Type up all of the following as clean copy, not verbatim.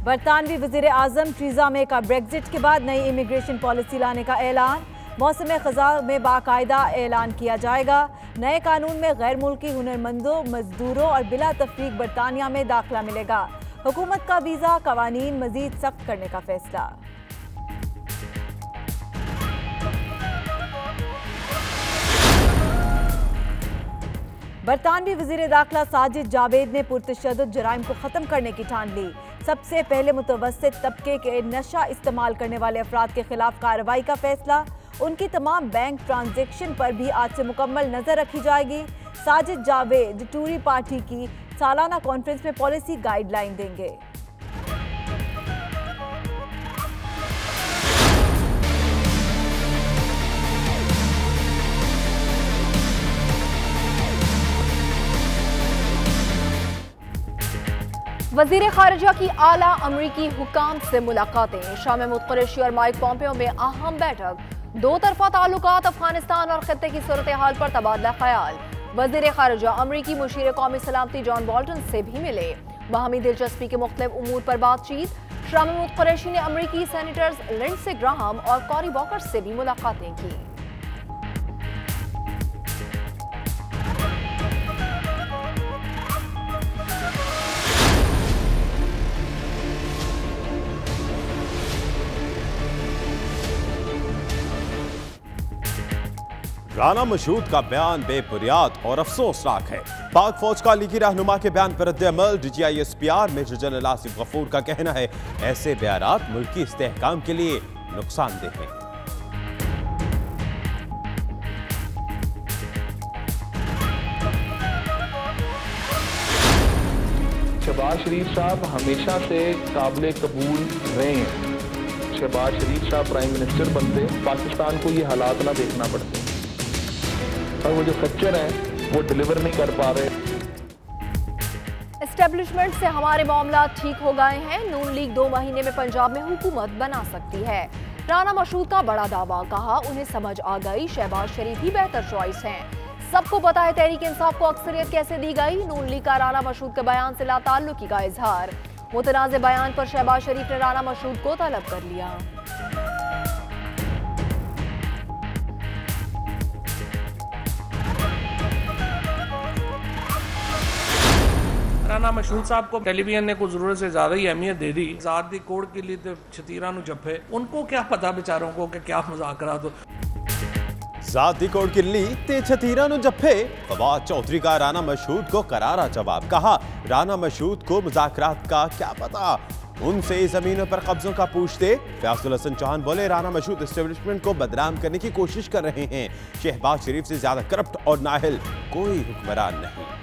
बरतानवी वज़ीर आज़म टीज़ा मे का ब्रेग्जिट के बाद नई इमिग्रेशन पॉलिसी लाने का ऐलान। मौसम ख़ज़ा में बाकायदा ऐलान किया जाएगा। नए कानून में गैर मुल्की हुनरमंदों, मजदूरों और बिला तफरीक बरतानिया में दाखिला मिलेगा। हुकूमत का वीज़ा कवानीन मजीद सख्त करने का फैसला। बरतानवी वज़ीर दाखिला साजिद जावेद ने पुरतशद्दुद जराइम को ख़त्म करने की ठान ली। सबसे पहले मुतवस्सित तबके के नशा इस्तेमाल करने वाले अफराद के खिलाफ कार्रवाई का फैसला। उनकी तमाम बैंक ट्रांजेक्शन पर भी आज से मुकम्मल नजर रखी जाएगी। साजिद जावेद टूरी पार्टी की सालाना कॉन्फ्रेंस में पॉलिसी गाइडलाइन देंगे। वज़ीर ख़ारिजा की आला अमरीकी हुकाम से मुलाकातें। शाह महमूद कुरैशी और माइक पॉम्पियो में अहम बैठक। दो तरफा ताल्लुकात, अफगानिस्तान और खित्ते की सूरत हाल पर तबादला ख्याल। वज़ीर ख़ारिजा अमरीकी मुशीर कौमी सलामती जॉन बोल्टन से भी मिले। बाहमी दिलचस्पी के मुख्तलिफ उमूर पर बातचीत। शाह महमूद कुरैशी ने अमरीकी सेनेटर्स लिंडसे ग्राहम और कॉरी वॉकर से भी मुलाकातें की। राना मशहूद का बयान बेबुनियाद और अफसोसनाक है। पाक फौज का लीगी रहनुमा के बयान पर रद्द-ए-अमल। DGISPR major general Asif Ghafoor का कहना है ऐसे बयानात मुल्की इस्तेहकाम के लिए नुकसानदेह हैं। शहबाज शरीफ साहब हमेशा से काबिल कबूल रहे हैं। शहबाज शरीफ साहब प्राइम मिनिस्टर बनते पाकिस्तान को ये हालात ना देखना पड़ते, और वो जो खच्चर हैं वो डिलीवर नहीं कर पा रहे। एस्टेब्लिशमेंट से हमारे मामला ठीक हो गए हैं। नून लीग 2 महीने में पंजाब में हुकूमत बना सकती है। राना मशहूद का बड़ा दावा, कहा उन्हें समझ आ गई शहबाज शरीफ ही बेहतर चॉइस हैं। सबको पता है तहरीक इंसाफ को अक्सरियत कैसे दी गई। नून लीग का राना मशहूद के बयान से लाताल्लुकी का इजहार। मुतनाज़े बयान पर शहबाज शरीफ ने राना मशहूद को तलब कर लिया। राना मशहूद साहब को टेलीविजन ने कुछ जरूरत से ज्यादा ही अहमियत दे दी। ज़ाती कोड़ के लिए तो छतीरा नु जफे, उनको क्या पता बेचारों को कि क्या मुज़ाकरात हो। ज़ाती कोड़ के लिए ते छतीरा नु जफे। फवाद चौधरी का राना मशहूद को करारा जवाब, कहा राना मशहूद को मुज़ाकरात का क्या पता, उनसे जमीनों पर कब्जों का पूछते। फयाजुल हसन चौहान बोले राना मशहूद एस्टेब्लिशमेंट को बदनाम करने की कोशिश कर रहे हैं। शहबाज शरीफ से ज्यादा करप्ट और नाअहल कोई हुक्मरान नहीं।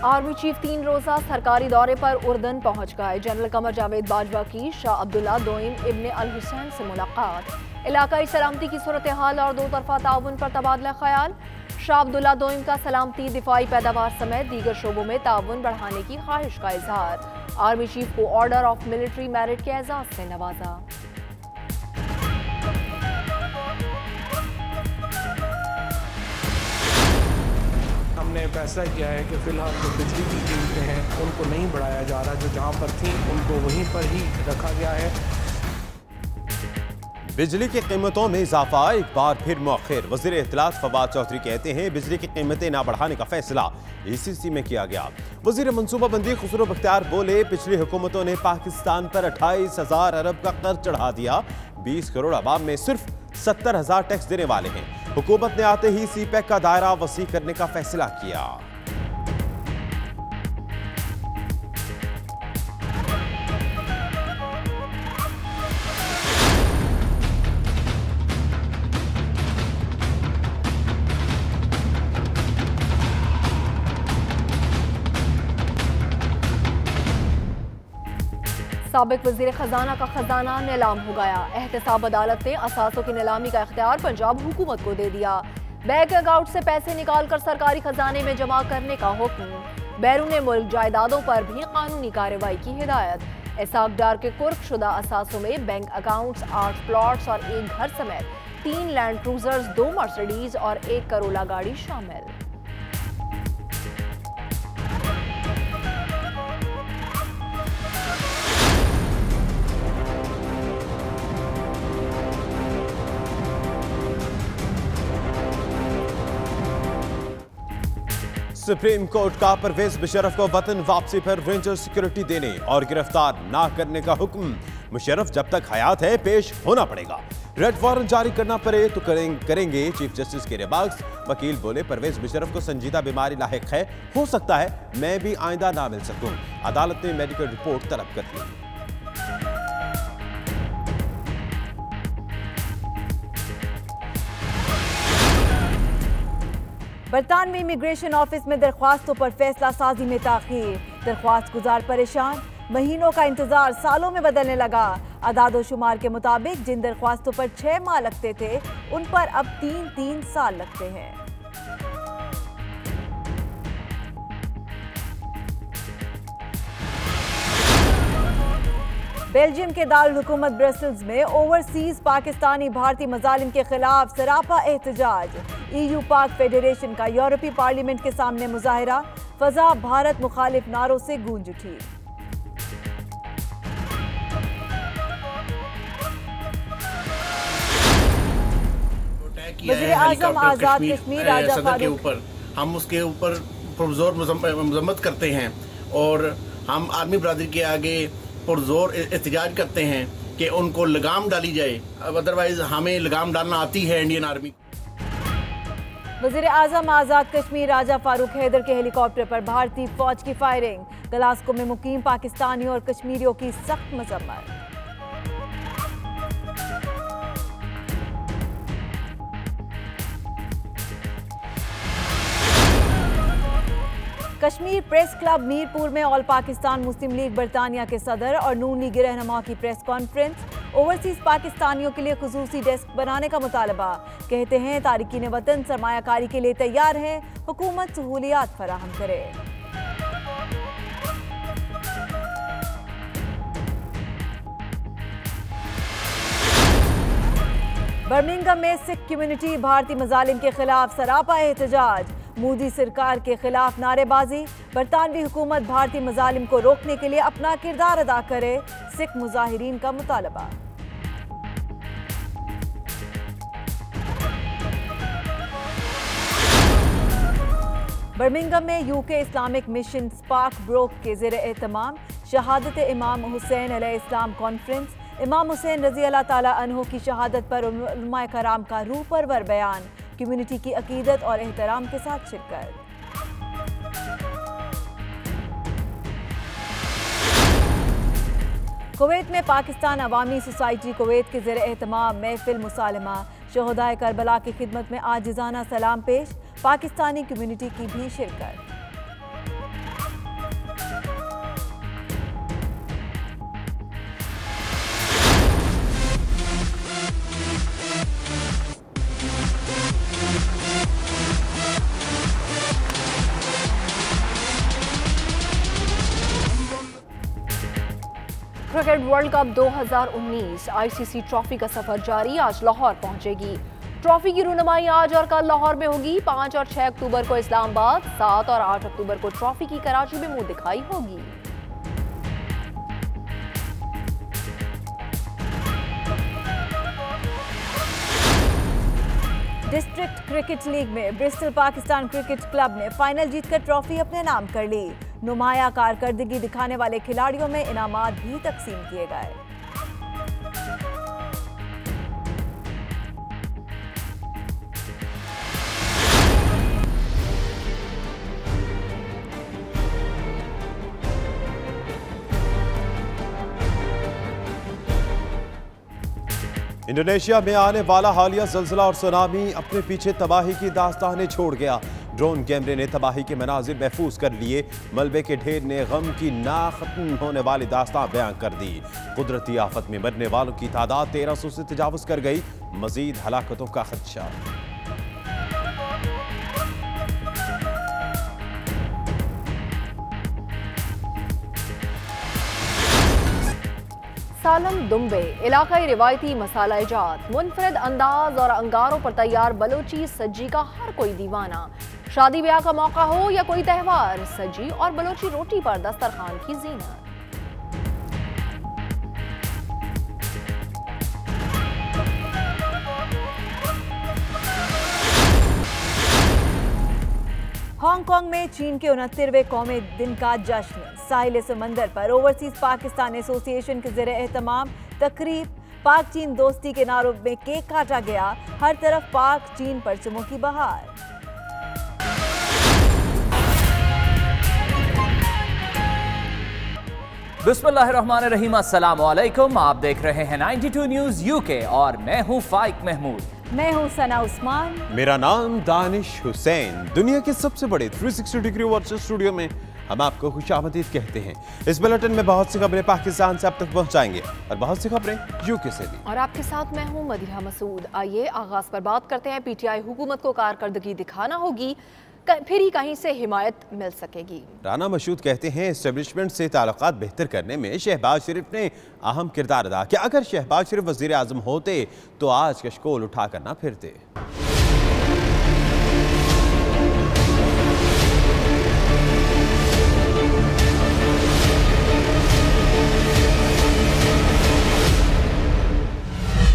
आर्मी चीफ 3 रोज़ा सरकारी दौरे पर उर्दन पहुंच गए। जनरल कमर जावेद बाजवा की शाह अब्दुल्ला दोइम इब्ने अल हुसैन से मुलाकात। इलाकाई सलामती की सूरत हाल और दो तरफा ताउन पर तबादला ख्याल। शाह अब्दुल्ला दोइम का सलामती, दिफाई पैदावार समेत दीगर शोबों में ताउन बढ़ाने की ख्वाहिश का इजहार। आर्मी चीफ को ऑर्डर ऑफ मिलिट्री मेरिट के एजाज से नवाजा। हमने फैसला किया है कि फिलहाल जो बिजली की कीमतें हैं उनको नहीं बढ़ाया जा रहा, जो जहां पर थी उनको वहीं पर ही रखा गया है। बिजली की कीमतों में इजाफा एक बार फिर मौखिर। वज़ीर इत्तलात फवाद चौधरी कहते हैं बिजली की कीमतें ना बढ़ाने का फैसला ECC में किया गया। वज़ीर मनसूबाबंदी खुसरो बख्तियार बोले पिछली हुकूमतों ने पाकिस्तान पर 28,000 अरब का कर्ज चढ़ा दिया। 20 करोड़ आवाम में सिर्फ 70,000 टैक्स देने वाले हैं। हुकूमत ने आते ही CPEC का दायरा वसी करने का फैसला किया। साबिक वज़ीर खजाना का खजाना नीलाम हो गया। एहतसाब अदालत ने असासों की नीलामी का इख्तियार पंजाब हुकूमत को दे दिया। बैंक अकाउंट से पैसे निकाल कर सरकारी खजाने में जमा करने का हुक्म। बैरून मुल्क जायदादों पर भी कानूनी कार्रवाई की हिदायत। एसाक डार के कुर्क शुदा असासों में बैंक अकाउंट्स, 8 प्लॉट्स और एक घर समेत 3 लैंड क्रूजर्स, 2 मर्सिडीज और 1 करोला गाड़ी शामिल। सुप्रीम कोर्ट का परवेज मुशर्रफ को वतन वापसी पर रेंजर सिक्योरिटी देने और गिरफ्तार ना करने का हुक्म। मुशर्रफ जब तक हयात है पेश होना पड़ेगा। रेड वारंट जारी करना पड़े तो करेंगे। चीफ जस्टिस के रिमार्क्स। वकील बोले परवेज मुशर्रफ को संजीदा बीमारी लाहिक है, हो सकता है मैं भी आइंदा ना मिल सकूं। अदालत ने मेडिकल रिपोर्ट तलब कर ली। बरतानवी इमिग्रेशन ऑफिस में दरख्वास्तों पर फैसला साजी में ताखीर। दरख्वास्त गुजार परेशान, महीनों का इंतजार सालों में बदलने लगा। अदादोशुमार के मुताबिक जिन दरख्वास्तों पर 6 माह लगते थे उन पर अब 3-3 साल लगते हैं। बेल्जियम के दारुल हुकूमत ब्रसेल्स में ओवरसीज पाकिस्तानी भारतीय मजालिम के खिलाफ सरापा एहतजाज। EU पाक फेडरेशन का यूरोपीय पार्लियामेंट के सामने मुजाहिरा। फजा भारत मुखालिफ नारों से गूंज उठी। वज़ीर आज़म आजाद कश्मीर राजा फारूक ऊपर हम उसके ऊपर पुरजोर मजम्मत करते हैं और हम आर्मी बरादरी के आगे पुरजोर एहतजाज करते हैं कि उनको लगाम डाली जाए। अदरवाइज हमें लगाम डालना आती है इंडियन आर्मी। वज़ीर आज़म आजाद कश्मीर राजा फारूक हैदर के हेलीकॉप्टर पर भारतीय फौज की फायरिंग। गलास्को में मुकीम पाकिस्तानियों और कश्मीरियों की सख्त मजम्मत। कश्मीर प्रेस क्लब मीरपुर में ऑल पाकिस्तान मुस्लिम लीग बरतानिया के सदर और नून लीग रहनुमा की प्रेस कॉन्फ्रेंस। ओवरसीज पाकिस्तानियों के लिए खुसूसी डेस्क बनाने का मुतालबा। कहते हैं तारिकीन वतन सरमायाकारी के लिए तैयार है, हुकूमत सहूलियात फराहम करे। बर्मिंघम में सिख कम्युनिटी भारतीय मजालिम के खिलाफ सरापा एहतजाज। मोदी सरकार के खिलाफ नारेबाजी। बरतानवी हुकूमत भारतीय मजालिम को रोकने के लिए अपना किरदार अदा करे, सिख मुजाहिरीन का मुतालबा। बर्मिंघम में UK Islamic mission spark broke के ज़ेरे एहतमाम शहादत इमाम हुसैन अलैहिस्सलाम कॉन्फ्रेंस। इमाम हुसैन रजी अल्लाह ताला अन्हो की शहादत पर उलमाए कराम का रूह परवर बयान। कम्युनिटी की अकीदत और एहतराम के साथ शिरकत। कुवैत में पाकिस्तान अवामी सोसाइटी कुवैत के ज़ेरे एहतमाम महफिल मुसालमा। शहदाए करबला की खिदमत में आजिज़ाना सलाम पेश। पाकिस्तानी कम्युनिटी की भी शिरकत। Cricket world cup 2019 ICC trophy का सफर जारी। आज लाहौर पहुंचेगी। ट्रॉफी की रुनमाई आज और कल लाहौर में होगी। 5 और 6 अक्टूबर को इस्लामाबाद, 7 और 8 अक्टूबर को ट्रॉफी की कराची में मुंह दिखाई होगी। डिस्ट्रिक्ट क्रिकेट लीग में ब्रिस्टल पाकिस्तान क्रिकेट क्लब ने फाइनल जीतकर ट्रॉफी अपने नाम कर ली। नुमाया कारकर्दगी दिखाने वाले खिलाड़ियों में इनामात भी तकसीम किए गए। इंडोनेशिया में आने वाला हालिया ज़लज़ला और सुनामी अपने पीछे तबाही की दास्तानें छोड़ गया। ड्रोन कैमरे ने तबाही के मनाजिर महफूज कर लिए। मलबे के ढेर ने गम की ना खत्म होने वाली दास्तां बयान कर दी। कुदरती आफत में मरने वालों की तादाद 1300 से तजावुज कर गई। मजीद हलाकतों का खदशा। सालम दुम्बे इलाकाई रिवायती मसाला इजात, मुनफरद अंदाज और अंगारों पर तैयार बलोची सज्जी का हर कोई दीवाना। शादी ब्याह का मौका हो या कोई त्यौहार, सज्जी और बलोची रोटी पर दस्तरखान की जीनत। हांगकांग में चीन के 69वें कौमी दिन का जश्न। साहिल समंदर पर ओवरसीज पाकिस्तान एसोसिएशन के ज़रिए एहतमाम तकरीब। पाक चीन दोस्ती के नारों में केक काटा गया। हर तरफ पाक चीन परचमों की बहार। बिस्मिल्लाहिर्रहमानिर्रहीम, अस्सलाम वालेकुम। आप देख रहे हैं 92 न्यूज़ यूके और मैं हूं फाइक महमूद। मैं हूं सना उस्मान। मेरा नाम दानिश हुसैन। दुनिया के सबसे बड़े 360 डिग्री वर्चुअल स्टूडियो में हम आपको खुशामदीद कहते हैं। इस बुलेटिन में बहुत सी खबरें पाकिस्तान से आप तक पहुंचाएंगे और बहुत सी खबरें यूके से भी। और आपके साथ मैं हूं मदीहा मसूद। आइए आगाज पर बात करते हैं। पीटीआई हुकूमत को कारकर्दगी दिखाना होगी, फिर ही कहीं से हिमायत मिल सकेगी। राना मशहूद कहते हैं एस्टेब्लिशमेंट से ताल्लुकात बेहतर करने में शहबाज शरीफ ने अहम किरदार अदा किया। अगर शहबाज शरीफ वजीर आजम होते तो आज कशकोल उठा कर ना फिरते।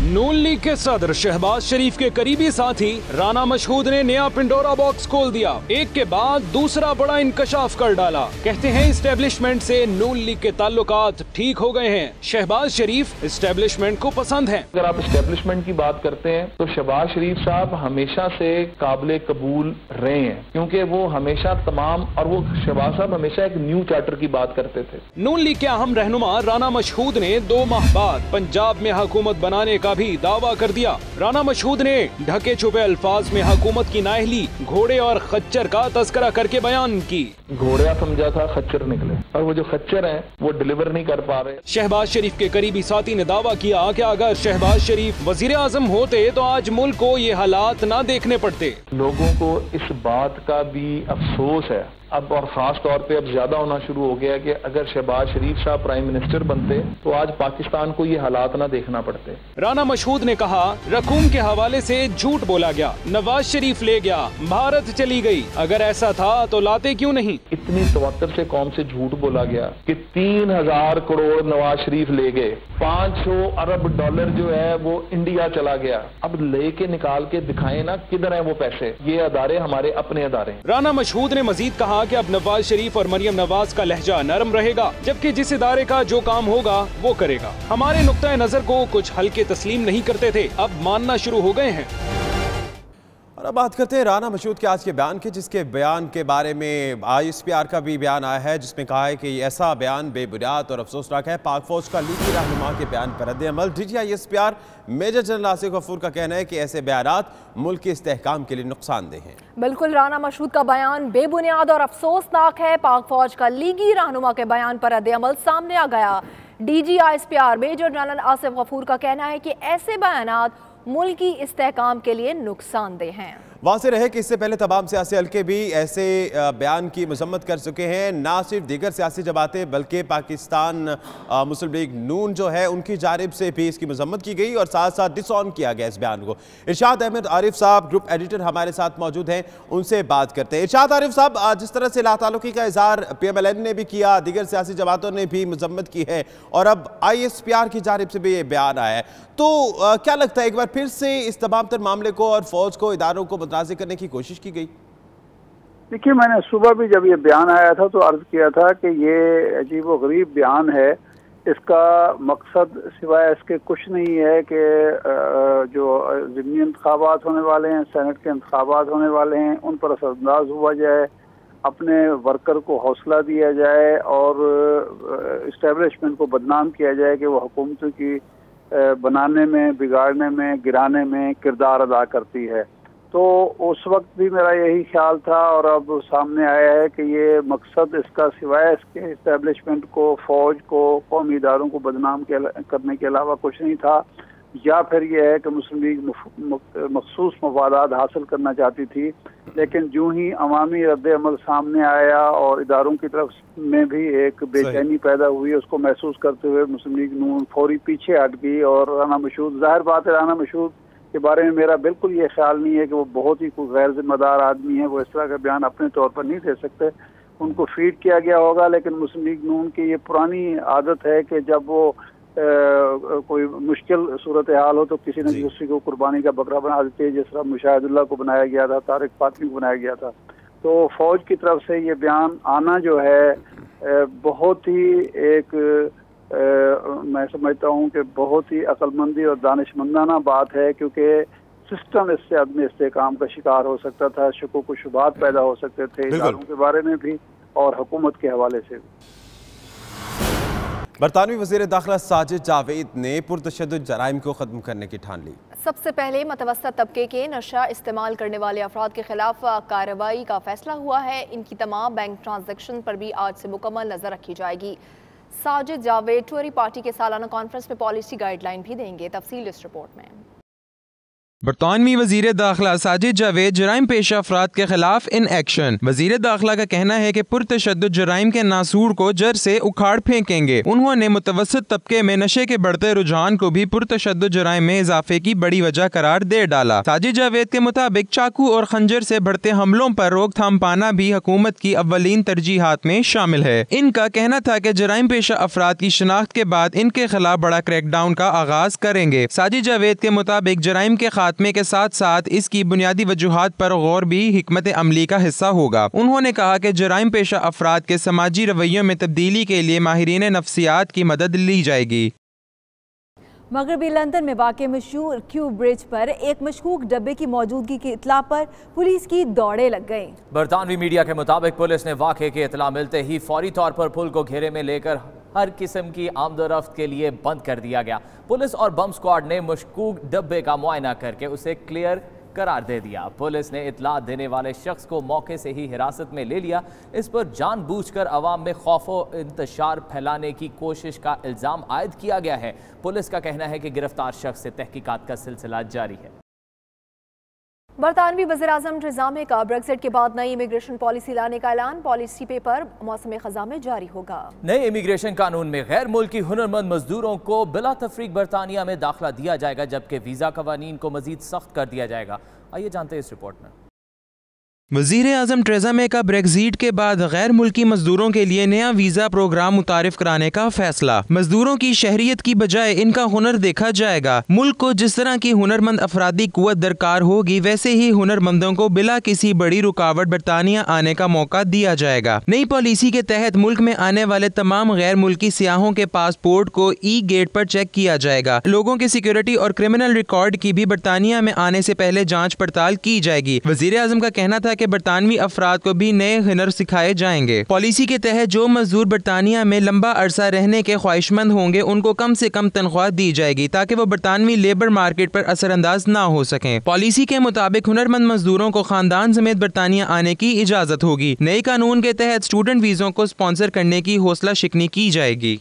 नून लीग के सदर शहबाज शरीफ के करीबी साथी राना मशहूद ने नया पिंडोरा बॉक्स खोल दिया। एक के बाद दूसरा बड़ा इंकशाफ कर डाला। कहते हैं इस्टेब्लिशमेंट से नून लीग के ताल्लुकात ठीक हो गए हैं। शहबाज शरीफ इस्टेब्लिशमेंट को पसंद हैं। अगर आप इस्टेब्लिशमेंट की बात करते हैं तो शहबाज शरीफ साहब हमेशा से काबिल कबूल रहे हैं, क्योंकि वो हमेशा तमाम और वो शहबाज साहब हमेशा एक न्यू चार्टर की बात करते थे। नून लीग के अहम रहनुमा राना मशहूद ने 2 माह बाद पंजाब में हुकूमत बनाने का भी दावा कर दिया। राना मशहूद ने ढके छुपे अल्फाज में हुकूमत की नाअहली, घोड़े और खच्चर का तस्करा करके बयान की। घोड़ा समझा था, खच्चर निकले, और वो जो खच्चर हैं वो डिलीवर नहीं कर पा रहे। शहबाज शरीफ के करीबी साथी ने दावा किया कि अगर शहबाज शरीफ वजीर आजम होते तो आज मुल्क को ये हालात ना देखने पड़ते। लोगों को इस बात का भी अफसोस है अब, और खास तौर पे अब ज्यादा होना शुरू हो गया कि अगर शहबाज शरीफ साहब प्राइम मिनिस्टर बनते तो आज पाकिस्तान को ये हालात ना देखना पड़ते। राना मशहूद ने कहा रकूम के हवाले से झूठ बोला गया, नवाज शरीफ ले गया, भारत चली गई। अगर ऐसा था तो लाते क्यों नहीं। इतनी तवत्तर से कौम से झूठ बोला गया कि 3000 करोड़ नवाज शरीफ ले गए, 500 अरब डॉलर जो है वो इंडिया चला गया। अब लेके निकाल के दिखाएं ना किधर है वो पैसे। ये अदारे हमारे अपने अदारे। राना मशहूद ने मजीद कहा कि अब नवाज शरीफ और मरियम नवाज का लहजा नरम रहेगा, जबकि जिस इदारे का जो काम होगा वो करेगा। हमारे नुक्ता नजर को कुछ हल्के तस्लीम नहीं करते थे, अब मानना शुरू हो गए हैं। और अब बात करते हैं राना मशहूद के आज के बयान की, जिसके बयान के बारे में ISPR का भी बयान आया है, जिसमें कहा है कि ऐसा बयान बेबुनियाद और अफसोसनाक है। पाक फौज का लीगी रहनुमा के बयान पर रद्द-ए-अमल। DG ISPR major general Asif Ghafoor का कहना है कि ऐसे बयानात मुल्क के इस्तेहकाम के लिए नुकसानदेह हैं। बिल्कुल, राना मशहूद का बयान बेबुनियाद और अफसोसनाक है। पाक फौज का लीगी रहनुमा के बयान पर रद्द-ए-अमल सामने आ गया। DG ISPR major general Asif Ghafoor का कहना है कि ऐसे बयानात मुल्की इस्तेहकाम के लिए नुकसानदेह हैं। वाज़ेह रहे कि इससे पहले तमाम सियासी हल्के भी ऐसे बयान की मजम्मत कर चुके हैं। ना सिर्फ दीगर सियासी जमातें बल्कि पाकिस्तान मुस्लिम लीग नून जो है उनकी जानिब से भी इसकी मजम्मत की गई और साथ साथ डिसऑन किया गया इस बयान को। इरशाद अहमद आरिफ साहब ग्रुप एडिटर हमारे साथ मौजूद हैं, उनसे बात करते हैं। इरशाद आरिफ साहब, जिस तरह से लाताल्लुकी का इजहार PMLN ने भी किया, दीगर सियासी जमातों ने भी मजम्मत की है और अब ISPR की जानिब से भी ये बयान आया है, तो क्या लगता है एक बार फिर से इस तमाम तर मामले को और फौज को, इदारों को मुतनाज़िर करने की कोशिश की गई? देखिए, मैंने सुबह भी जब ये बयान आया था तो अर्ज किया था कि ये अजीबोगरीब बयान है। इसका मकसद सिवाय इसके कुछ नहीं है कि जो ज़िमनी इंतखाबात होने वाले हैं, सेनेट के इंतखाबात होने वाले हैं, उन पर असरअंदाज हुआ जाए, अपने वर्कर को हौसला दिया जाए और इस्टेब्लिशमेंट को बदनाम किया जाए कि वो हुकूमतों की बनाने में, बिगाड़ने में, गिराने में किरदार अदा करती है। तो उस वक्त भी मेरा यही ख्याल था और अब सामने आया है कि ये मकसद इसका सिवाय इसके इस्टेब्लिशमेंट को, फौज को, कौमी इदारों को बदनाम करने के अलावा कुछ नहीं था। या फिर यह है कि मुस्लिम लीग मखसूस मफादात हासिल करना चाहती थी। लेकिन जो ही अवामी रद्द-ए-अमल सामने आया और इदारों की तरफ में भी एक बेचैनी पैदा हुई, उसको महसूस करते हुए मुस्लिम लीग नून फौरी पीछे हट गई। और राना मशहूद, जाहिर बात है राना मशहूद के बारे में मेरा बिल्कुल ये ख्याल नहीं है कि वो बहुत ही कोई गैर जिम्मेदार आदमी है, वो इस तरह का बयान अपने तौर पर नहीं दे सकते, उनको फीड किया गया होगा। लेकिन मुस्लिम लीग नून की ये पुरानी आदत है कि जब वो कोई मुश्किल सूरत हाल हो तो किसी न किसी को कुर्बानी का बकरा बना देते हैं, जिस तरह मुशाहिदुल्लाह को बनाया गया था, तारिक फातमी को बनाया गया था। तो फौज की तरफ से ये बयान आना जो है बहुत ही एक मैं समझता हूँ कि बहुत ही अक्लमंदी और दानिशमंदाना बात है, क्योंकि सिस्टम इससे आदमी इस्तेकाम का शिकार हो सकता था, शुकों को शुबात पैदा हो सकते थे इदारों के बारे में भी और हुकूमत के हवाले से भी। बरतानवी वज़ीर दाखिला साजिद जावेद ने पुरतशद्दुद जराइम को ख़त्म करने की ठान ली। सबसे पहले मतवस्सत तबके के नशा इस्तेमाल करने वाले अफराद के खिलाफ कार्रवाई का फैसला हुआ है। इनकी तमाम बैंक ट्रांजैक्शन पर भी आज से मुकम्मल नजर रखी जाएगी। साजिद जावेद टोरी पार्टी के सालाना कॉन्फ्रेंस में पॉलिसी गाइडलाइन भी देंगे। तफसील इस रिपोर्ट में। बरतानवी वजीर दाखिला साजिद जावेद जराइम पेशा अफराद के खिलाफ इन एक्शन। वजीर दाखिला का कहना है कि पुरतशद्दुद जराइम के नासूर को जड़ से उखाड़ फेंकेंगे। उन्होंने मुतवस्सित तबके में नशे के बढ़ते रुझान को भी पुरतशद्दुद जराइम में इजाफे की बड़ी वजह करार दे डाला। साजिद जावेद के मुताबिक चाकू और खंजर से बढ़ते हमलों पर रोकथाम पाना भी हुकूमत की अव्वलीन तरजीहात में शामिल है। इनका कहना था कि जराइम पेशा अफराद की शनाख्त के बाद इनके खिलाफ बड़ा क्रैकडाउन का आगाज करेंगे। साजिद जावेद के मुताबिक जराइम के खात्मे के साथ साथ इसकी बुनियादी वजूहात पर गौर भी हिकमत अमली का हिस्सा होगा। उन्होंने कहा कि जराइम पेशा अफराद के समाजी रवैयों में तब्दीली के लिए माहिरीन नफ्सियात की मदद ली जाएगी। मगरबी लंदन में वाक़ मशहूर क्यू ब्रिज पर एक मशकूक डब्बे की मौजूदगी की इत्तला पर पुलिस की दौड़े लग गई। बरतानवी मीडिया के मुताबिक पुलिस ने वाक़े की इत्तला मिलते ही फौरी तौर पर पुल को घेरे में लेकर हर किस्म की आमदोरफ्त के लिए बंद कर दिया गया। पुलिस और बम स्क्वाड ने मशकूक डब्बे का मुआयना करके उसे क्लियर करार दे दिया। पुलिस ने इत्तला देने वाले शख्स को मौके से ही हिरासत में ले लिया। इस पर जानबूझकर अवाम में खौफ व इंतशार फैलाने की कोशिश का इल्ज़ाम आयद किया गया है। पुलिस का कहना है कि गिरफ्तार शख्स से तहकीकात का सिलसिला जारी है। बरतानवी वज़ीर-ए-आज़म टेरेसा मे का ब्रेक्जिट के बाद नई इमिग्रेशन पॉलिसी लाने का ऐलान। पॉलिसी पेपर मौसम ख़ज़ा में जारी होगा। नए इमिग्रेशन कानून में गैर मुल्की हुनरमंद मजदूरों को बिला तफरीक बरतानिया में दाखिला दिया जाएगा, जबकि वीज़ा कवानीन को मजीद सख्त कर दिया जाएगा। आइए जानते हैं इस रिपोर्ट में। वज़ीर-ए-आज़म टेरेसा मे का ब्रेक्जिट के बाद गैर मुल्की मजदूरों के लिए नया वीज़ा प्रोग्राम मुतारिफ कराने का फैसला। मजदूरों की शहरियत की बजाय इनका हुनर देखा जाएगा। मुल्क को जिस तरह की हुनरमंद अफरादी कुव्वत दरकार होगी, वैसे ही हुनरमंदों को बिला किसी बड़ी रुकावट बरतानिया आने का मौका दिया जाएगा। नई पॉलिसी के तहत मुल्क में आने वाले तमाम गैर मुल्की सियाहों के पासपोर्ट को ई गेट पर चेक किया जाएगा। लोगों के सिक्योरिटी और क्रिमिनल रिकॉर्ड की भी बरतानिया में आने से पहले जाँच पड़ताल की जाएगी। वज़ीर-ए-आज़म का कहना था कि बरतानवी अफराद को भी नए हुनर सिखाए जाएंगे। पॉलिसी के तहत जो मजदूर बरतानिया में लंबा अरसा रहने के ख्वाहिशमंद होंगे, उनको कम से कम तनख्वाह दी जाएगी ताकि वो बरतानवी लेबर मार्केट पर असरअंदाज ना हो सकें। पॉलिसी के मुताबिक हुनरमंद मजदूरों को खानदान समेत बरतानिया आने की इजाजत होगी। नए कानून के तहत स्टूडेंट वीजों को स्पॉन्सर करने की हौसला शिकनी की जाएगी।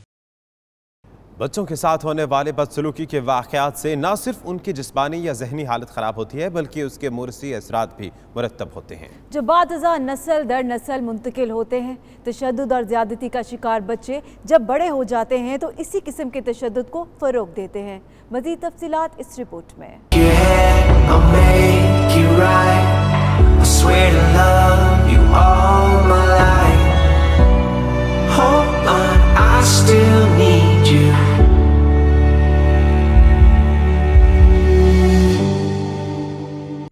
बच्चों के साथ होने वाले बदसलूकी के वाक़यात से न सिर्फ उनकी जिस्मानी या जहनी हालत ख़राब होती है, बल्कि उसके मुरसी असरात भी मुरतब होते हैं। जब बातज़ा नस्ल दर नस्ल मुंतकिल होते हैं, तशद्दुद और ज़्यादती का शिकार बच्चे जब बड़े हो जाते हैं तो इसी किस्म के तशद्दुद को फ़रोग़ देते हैं। मज़ीद तफ़सीलात इस रिपोर्ट में।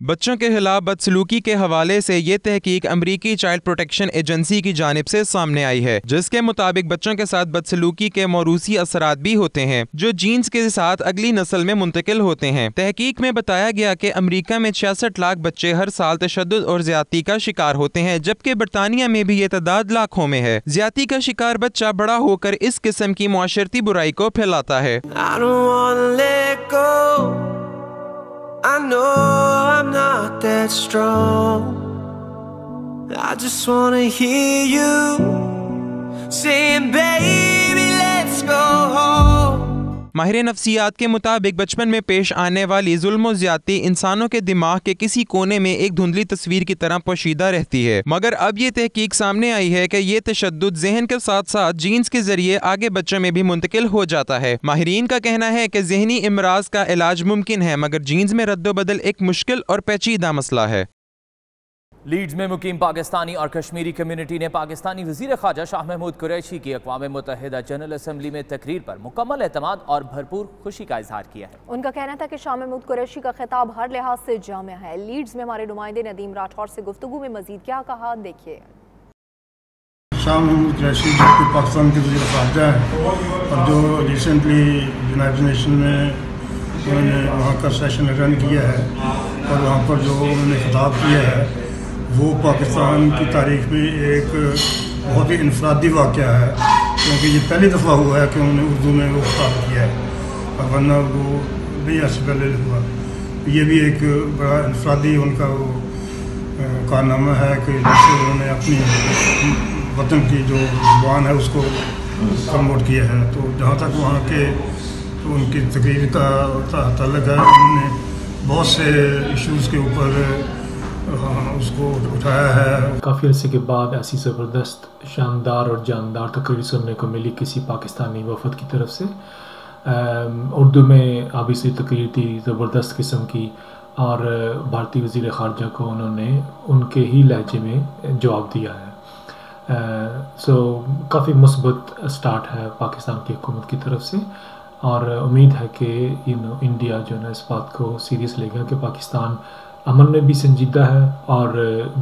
बच्चों के खिलाफ बदसलूकी के हवाले से ये तहकीक अमरीकी चाइल्ड प्रोटेक्शन एजेंसी की जानिब से सामने आई है, जिसके मुताबिक बच्चों के साथ बदसलूकी के मौरूसी असरात भी होते हैं जो जीन्स के साथ अगली नस्ल में मुंतकिल होते हैं। तहकीक में बताया गया कि अमरीका में 66 लाख बच्चे हर साल तशद्दुद और ज्यादती का शिकार होते हैं, जबकि बरतानिया में भी ये तादाद लाखों में है। ज्यादती का शिकार बच्चा बड़ा होकर इस किस्म की मुआशरती बुराई को फैलाता है। I know I'm not that strong. I just wanna hear you saying, baby, let's go home. माहिर नफ्सियात के मुताबिक बचपन में पेश आने वाली जुल्म ज्यादती इंसानों के दिमाग के किसी कोने में एक धुंधली तस्वीर की तरह पोशीदा रहती है, मगर अब ये तहकीक सामने आई है कि ये तशद्दुद जहन के साथ साथ जीन्स के जरिए आगे बच्चों में भी मुंतकिल हो जाता है। माहिरीन का कहना है कि जहनी इमराज का इलाज मुमकिन है, मगर जीन्स में रद्दोबदल एक मुश्किल और पेचीदा मसला है। लीड्स में मुकीम पाकिस्तानी और कश्मीरी कम्युनिटी ने पाकिस्तानी वज़ीर ख़ारजा शाह महमूद कुरैशी की अक़वाम मुत्तहिदा जनरल असम्बली में तकरीर पर मुकम्मल एतमाद और भरपूर खुशी का इजहार किया है। उनका कहना था कि शाह महमूद कुरैशी का खिताब हर लिहाज से जामिया है। लीड्स में हमारे नुमाइंदे नदीम राठौर से गुफ्तगू में मजीद क्या कहा, देखिए। शाह महमूद कुरैशी जो कि पाकिस्तान के वज़ीर ख़ारजा हैं और जो रिसेंटली यूनाइटेड नेशन में उन्होंने वहाँ का सेशन रन किया है और वहाँ पर जो उन्होंने खिताब किया है वो पाकिस्तान की तारीख में एक बहुत ही इनफरादी वाक़या है, क्योंकि ये पहली दफ़ा हुआ है कि उन्होंने उर्दू में वो खिताब किया है और वरना वो नहीं ऐसे पहले हुआ। ये भी एक बड़ा इनफरादी उनका वो कारनामा है कि जैसे उन्होंने अपनी वतन की जो ज़ुबान है उसको प्रमोट किया है। तो जहाँ तक वहाँ के तो उनकी तकरीर का ताल्लुक है, उन्होंने बहुत से इश्यूज़ के ऊपर उसको उठाया है। काफ़ी अर्से के बाद ऐसी ज़बरदस्त शानदार और जानदार तकरीर सुनने को मिली किसी पाकिस्तानी वफद की तरफ से। उर्दू में ऑब्वियसली तकरीर थी ज़बरदस्त किस्म की और भारतीय वज़ीर ख़ारजा को उन्होंने उनके ही लहजे में जवाब दिया है। सो काफ़ी मुस्बत स्टार्ट है पाकिस्तान की हुकूमत की तरफ से और उम्मीद है कि इंडिया जो है इस बात को सीरियस लेगा कि पाकिस्तान अमन में भी संजीदा है और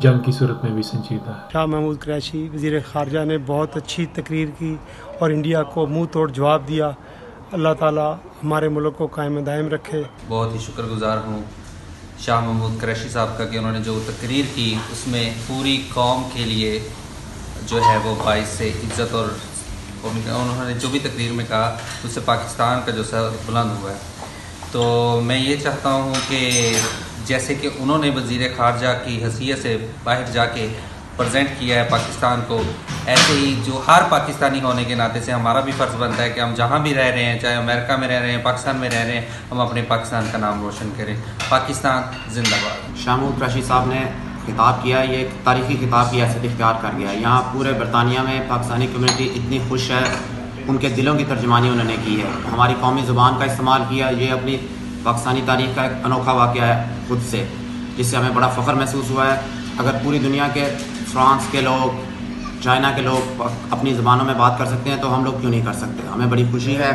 जंग की सूरत में भी संजीदा है। शाह महमूद कुरैशी वज़ीर ख़ारजा ने बहुत अच्छी तकरीर की और इंडिया को मुंह तोड़ जवाब दिया। अल्लाह ताला हमारे मुल्क को कायम दायम रखे। बहुत ही शुक्रगुजार हूँ शाह महमूद कुरैशी साहब का कि उन्होंने जो तकरीर की उसमें पूरी कौम के लिए जो है वो बाइस से इज़्ज़त और उन्होंने जो भी तकरीर में कहा उससे पाकिस्तान का जो सर बुलंद हुआ है। तो मैं ये चाहता हूँ कि जैसे कि उन्होंने वज़ीर ख़ारजा की हैसियत से बाहर जाके प्रेजेंट किया है पाकिस्तान को, ऐसे ही जो हर पाकिस्तानी होने के नाते से हमारा भी फ़र्ज़ बनता है कि हम जहाँ भी रह रहे हैं, चाहे अमेरिका में रह रहे हैं, पाकिस्तान में रह रहे हैं, हम अपने पाकिस्तान का नाम रोशन करें। पाकिस्तान जिंदाबाद। शाह महमूद कुरैशी साहब ने खिताब किया, ये एक तारीख़ी खिताब की हैसियत इख्तियार कर गया। यहाँ पूरे बरतानिया में पाकिस्तानी कम्युनिटी इतनी खुश है, उनके दिलों की तर्जुमानी उन्होंने की है, हमारी कौमी ज़ुबान का इस्तेमाल किया। ये अपनी पाकिस्तानी तारीख़ का एक अनोखा वाक़या है खुद से, जिससे हमें बड़ा फ़ख्र महसूस हुआ है। अगर पूरी दुनिया के फ्रांस के लोग, चाइना के लोग अपनी ज़बानों में बात कर सकते हैं तो हम लोग क्यों नहीं कर सकते। हमें बड़ी खुशी है।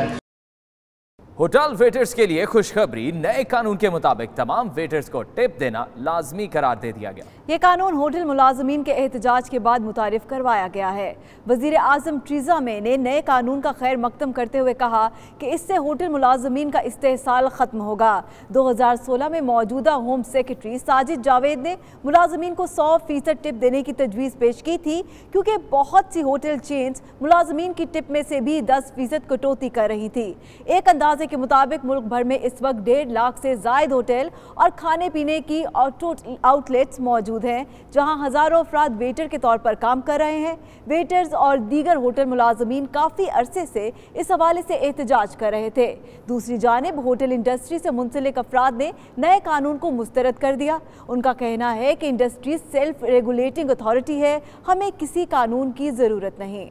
होटल वेटर्स के लिए खुशखबरी, नए कानून के मुताबिक तमाम वेटर्स को टिप देना लाजमी करार दे दिया गया। ये कानून होटल मुलाजमीन के एहतजाज के बाद मुतारिफ करवाया गया है। वज़ीर आज़म टीज़ा मे ने नए कानून का खैर मकदम करते हुए कहा कि इससे होटल मुलाजमीन का इस्तेहसाल ख़त्म होगा। 2016 में मौजूदा होम सेक्रेटरी साजिद जावेद ने मुलाजमीन को 100% टिप देने की तजवीज़ पेश की थी, क्योंकि बहुत सी होटल चेन्स मुलाजमीन की टिप में से भी 10% कटौती कर रही थी। एक अंदाजे के मुताबिक मुल्क भर में इस वक्त 1.5 लाख से जायद होटल और खाने पीने की आउटलेट्स मौजूद हैं, जहां हजारों अफराद वेटर के तौर पर काम कर रहे हैं। वेटर्स और दीगर होटल मुलाजमीन काफ़ी अरसे से इस हवाले से एहतजाज कर रहे थे। दूसरी जानिब होटल इंडस्ट्री से मुंसलिक अफराद ने नए कानून को मुस्तरद कर दिया। उनका कहना है कि इंडस्ट्री सेल्फ रेगुलेटिंग अथॉरिटी है, हमें किसी कानून की ज़रूरत नहीं।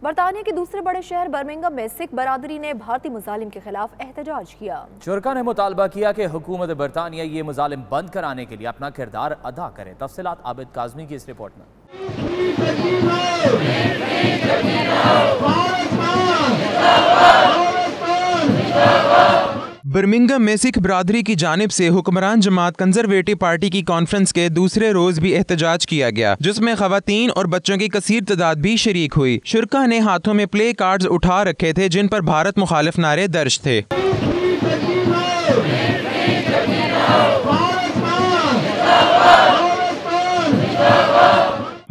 बरतानिया के दूसरे बड़े शहर बर्मिंघम में सिख बरादरी ने भारतीय मुजालिम के खिलाफ एहतजाज किया। शुरा ने मुतालबा किया कि हुकूमत बरतानिया ये मुजालिम बंद कराने के लिए अपना किरदार अदा करे। तफसीलात आबिद काज़मी की इस रिपोर्ट में। बर्मिंघम में सिख बरादरी की जानिब से हुक्मरान जमात कंजरवेटिव पार्टी की कॉन्फ्रेंस के दूसरे रोज भी एहतजाज किया गया, जिसमें खवातीन और बच्चों की कसीर तादाद भी शरीक हुई। शुरा ने हाथों में प्ले कार्ड्स उठा रखे थे जिन पर भारत मुखालिफ नारे दर्ज थे।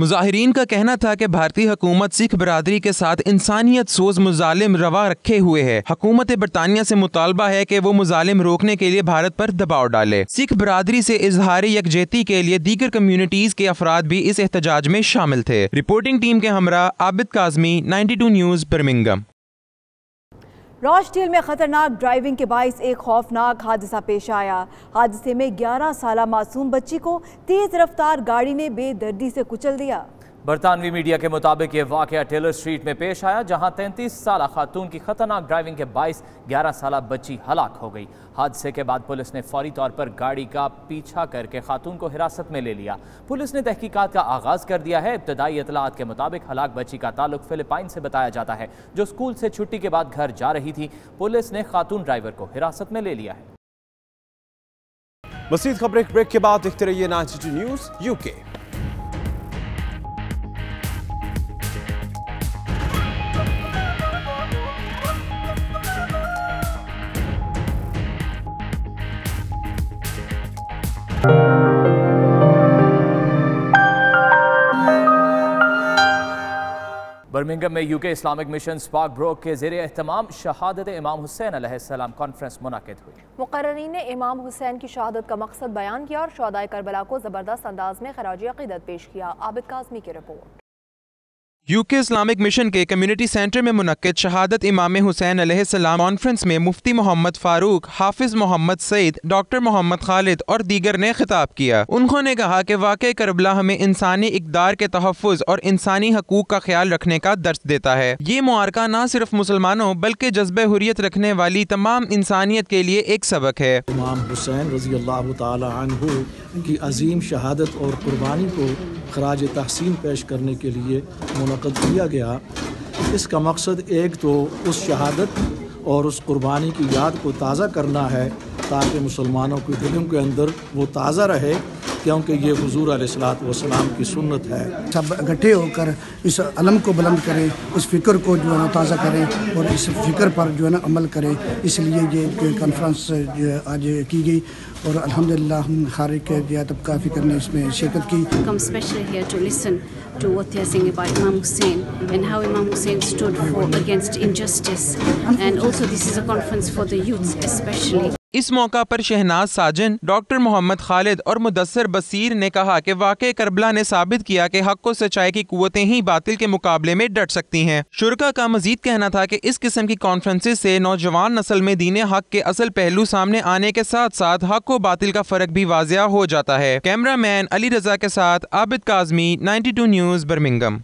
मुजाहिरीन का कहना था कि भारतीय हुकूमत सिख बरादरी के साथ इंसानियत सोज मुजालिम रवा रखे हुए है। हुकूमत बरतानिया से मुतालबा है कि वो मुजालिम रोकने के लिए भारत पर दबाव डाले। सिख बरादरी से इजहार यकजहती के लिए दीगर कम्युनिटीज के अफराद भी इस एहतजाज में शामिल थे। रिपोर्टिंग टीम के हमरा Abid Kazmi, 92 news, Birmingham. Rochdale में खतरनाक ड्राइविंग के बाइस एक खौफनाक हादसा पेश आया। हादसे में 11 साला मासूम बच्ची को तेज रफ्तार गाड़ी ने बेदर्दी से कुचल दिया। बरतानवी मीडिया के मुताबिक ये वाकया टेलर स्ट्रीट में पेश आया, जहां 33 साला खातून की खतरनाक ड्राइविंग के बाइस 11 साला बच्ची हलाक हो गई। हादसे के बाद पुलिस ने फौरी तौर पर गाड़ी का पीछा करके खातून को हिरासत में ले लिया। पुलिस ने तहकीकात का आगाज कर दिया है। इब्तदाई इतलात के मुताबिक हलाक बच्ची का ताल्लुक फिलिपाइन से बताया जाता है, जो स्कूल से छुट्टी के बाद घर जा रही थी। पुलिस ने खातून ड्राइवर को हिरासत में ले लिया है। मज़ीद खबरें ब्रेक के बाद देखते रहिए 92 न्यूज़ UK। बर्मिंघम में UK Islamic mission spark broke के ज़ेरे एहतमाम शहादत इमाम हुसैन अलैहिस्सलाम कॉन्फ्रेंस मुनक़िद हुई। मुक़र्ररीन ने इमाम हुसैन की शहादत का मकसद बयान किया और शुहदाए करबला को ज़बरदस्त अंदाज में खराज अक़ीदत पेश किया। आबिद काज़मी की रिपोर्ट। UK इस्लामिक मिशन के कम्युनिटी सेंटर में मुनक्किद शहादत इमाम हुसैन अलैहिस्सलाम कॉन्फ्रेंस में मुफ्ती मोहम्मद फारूक, हाफिज मोहम्मद सईद, डॉक्टर मोहम्मद खालिद और दीगर ने खिताब किया। उन्होंने कहा कि वाक़या करबला हमें इंसानी इक़दार के तहफ़्फ़ुज़ और इंसानी हकूक़ का ख्याल रखने का दर्स देता है। ये मुआरका न सिर्फ मुसलमानों बल्कि जज्बे हुर्रियत रखने वाली तमाम इंसानियत के लिए एक सबक है। इमाम हुसैन रज़ियल्लाहु ताला अन्हु की अजीम शहादत और कुर्बानी को खराज तहसीन पेश करने के लिए मुनक़्क़िद किया गया। इसका मकसद एक तो उस शहादत और उस कुर्बानी की याद को ताज़ा करना है, ताकि मुसलमानों के दिलों के अंदर वो ताज़ा रहे, क्योंकि ये हुजूर अलैहिस्सलातु वस्सलाम की सुन्नत है। सब इकट्ठे होकर इस अलम को बुलंद करें, इस फ़िक्र को जो है ना ताज़ा करें और इस फ़िक्र पर जो है ना अमल करें। इसलिए ये कॉन्फ्रेंस आज की गई और अल्हम्दुलिल्लाह खारिज के तबका फ़िक्र ने इसमें शिरकत की। Come especially here to listen to what they are saying about Imam Hussein and how Imam Hussein stood for against injustice, and also this is a conference for the youth especially. इस मौका पर शहनाज साजन, doctor Mohammad Khalid और मुदस्सर बसीर ने कहा कि वाक़े Karbala ने साबित किया कि हक़ व सच्चाई की कुव्वतें ही बातिल के मुकाबले में डट सकती हैं। शुरका का मजीद कहना था कि इस किस्म की कॉन्फ्रेंसेस से नौजवान नस्ल में दीन हक़ के असल पहलू सामने आने के साथ साथ हक़ व बातिल का फ़र्क भी वाज़िया हो जाता है। कैमरा मैन अली रजा के साथ आबिद काज़मी, 92 न्यूज़, बर्मिंघम।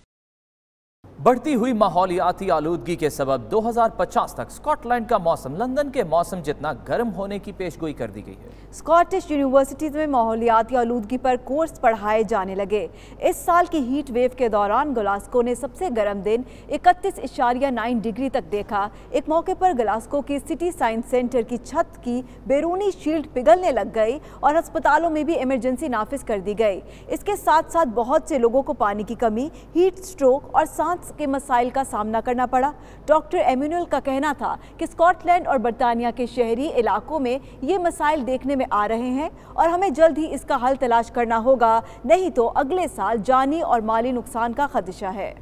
बढ़ती हुई माहौलियाती आलूदगी के सबब 2050 तक स्कॉटलैंड का मौसम लंदन के मौसम जितना गर्म होने की पेशगोई कर दी गई है। स्कॉटिश यूनिवर्सिटीज़ में माहौलियाती आलूदगी पर कोर्स पढ़ाए जाने लगे। इस साल की हीट वेव के दौरान ग्लासगो ने सबसे गर्म दिन 31.9 डिग्री तक देखा। एक मौके पर ग्लासगो की सिटी साइंस सेंटर की छत की बैरूनी शील्ड पिघलने लग गई और अस्पतालों में भी इमरजेंसी नाफिज कर दी गई। इसके साथ साथ बहुत से लोगों को पानी की कमी, हीट स्ट्रोक और सांस के मसाइल का सामना करना पड़ा। डॉक्टर एम्यूनुअल का कहना था कि स्कॉटलैंड और बरतानिया के शहरी इलाकों में ये मसाइल देखने में आ रहे हैं और हमें जल्द ही इसका हल तलाश करना होगा, नहीं तो अगले साल जानी और माली नुकसान का खदशा है।